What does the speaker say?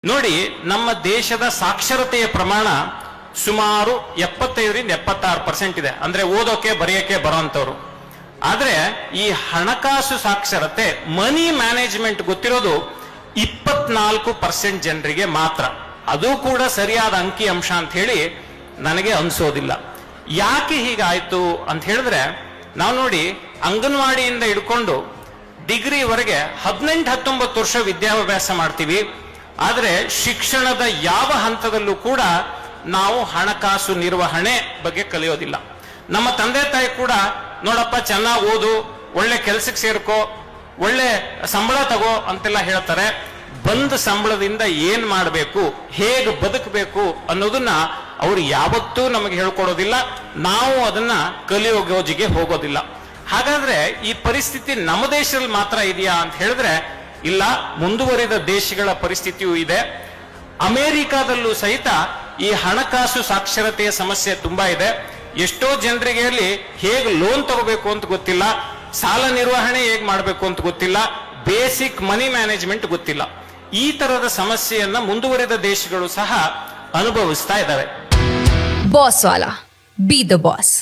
ನೋಡಿ, ನಮ್ಮ ದೇಶದ ಸಾಕ್ಷರತೆಯ ಪ್ರಮಾಣ ಸುಮಾರು 75ರಿಂದ 76% ಇದೆ. ಅಂದ್ರೆ ಓದೋಕೆ ಬರೆಯೋಕೆ ಬರೋಂಥವ್ರು. ಆದ್ರೆ ಈ ಹಣಕಾಸು ಸಾಕ್ಷರತೆ, ಮನಿ ಮ್ಯಾನೇಜ್ಮೆಂಟ್ ಗೊತ್ತಿರೋದು 24% ಜನರಿಗೆ ಮಾತ್ರ. ಅದು ಕೂಡ ಸರಿಯಾದ ಅಂಕಿ ಅಂಶ ಅಂತ ಹೇಳಿ ನನಗೆ ಅನ್ಸೋದಿಲ್ಲ. ಯಾಕೆ ಹೀಗಾಯ್ತು ಅಂತ ಹೇಳಿದ್ರೆ, ನಾವು ನೋಡಿ, ಅಂಗನವಾಡಿಯಿಂದ ಹಿಡ್ಕೊಂಡು ಡಿಗ್ರಿವರೆಗೆ 18-19 ವರ್ಷ ವಿದ್ಯಾಭ್ಯಾಸ ಮಾಡ್ತೀವಿ. ಆದರೆ ಶಿಕ್ಷಣದ ಯಾವ ಹಂತದಲ್ಲೂ ಕೂಡ ನಾವು ಹಣಕಾಸು ನಿರ್ವಹಣೆ ಬಗ್ಗೆ ಕಲಿಯೋದಿಲ್ಲ. ನಮ್ಮ ತಂದೆ ತಾಯಿ ಕೂಡ, ನೋಡಪ್ಪ ಚೆನ್ನಾಗಿ ಓದು, ಒಳ್ಳೆ ಕೆಲ್ಸಕ್ಕೆ ಸೇರ್ಕೋ, ಒಳ್ಳೆ ಸಂಬಳ ತಗೋ ಅಂತೆಲ್ಲ ಹೇಳ್ತಾರೆ. ಬಂದ ಸಂಬಳದಿಂದ ಏನ್ ಮಾಡಬೇಕು, ಹೇಗೆ ಬದುಕಬೇಕು ಅನ್ನೋದನ್ನ ಅವ್ರು ಯಾವತ್ತೂ ನಮಗೆ ಹೇಳ್ಕೊಡೋದಿಲ್ಲ. ನಾವು ಅದನ್ನ ಕಲಿಯೋ ಗೋಜಿಗೆ ಹೋಗೋದಿಲ್ಲ. ಹಾಗಾದ್ರೆ ಈ ಪರಿಸ್ಥಿತಿ ನಮ್ಮ ದೇಶದಲ್ಲಿ ಮಾತ್ರ ಇದೆಯಾ ಅಂತ ಹೇಳಿದ್ರೆ ಇಲ್ಲ, ಮುಂದುವರಿದ ದೇಶಗಳ ಪರಿಸ್ಥಿತಿಯೂ ಇದೆ. ಅಮೆರಿಕಾದಲ್ಲೂ ಸಹಿತ ಈ ಹಣಕಾಸು ಸಾಕ್ಷರತೆಯ ಸಮಸ್ಯೆ ತುಂಬಾ ಇದೆ. ಎಷ್ಟೋ ಜನರಿಗೆ ಅಲ್ಲಿ ಹೇಗೆ ಲೋನ್ ತಗೋಬೇಕು ಅಂತ ಗೊತ್ತಿಲ್ಲ, ಸಾಲ ನಿರ್ವಹಣೆ ಹೇಗೆ ಮಾಡಬೇಕು ಅಂತ ಗೊತ್ತಿಲ್ಲ, ಬೇಸಿಕ್ ಮನಿ ಮ್ಯಾನೇಜ್ಮೆಂಟ್ ಗೊತ್ತಿಲ್ಲ. ಈ ತರದ ಸಮಸ್ಯೆಯನ್ನ ಮುಂದುವರಿದ ದೇಶಗಳು ಸಹ ಅನುಭವಿಸ್ತಾ ಇದ್ದಾವೆ. Boss Vala, B the boss.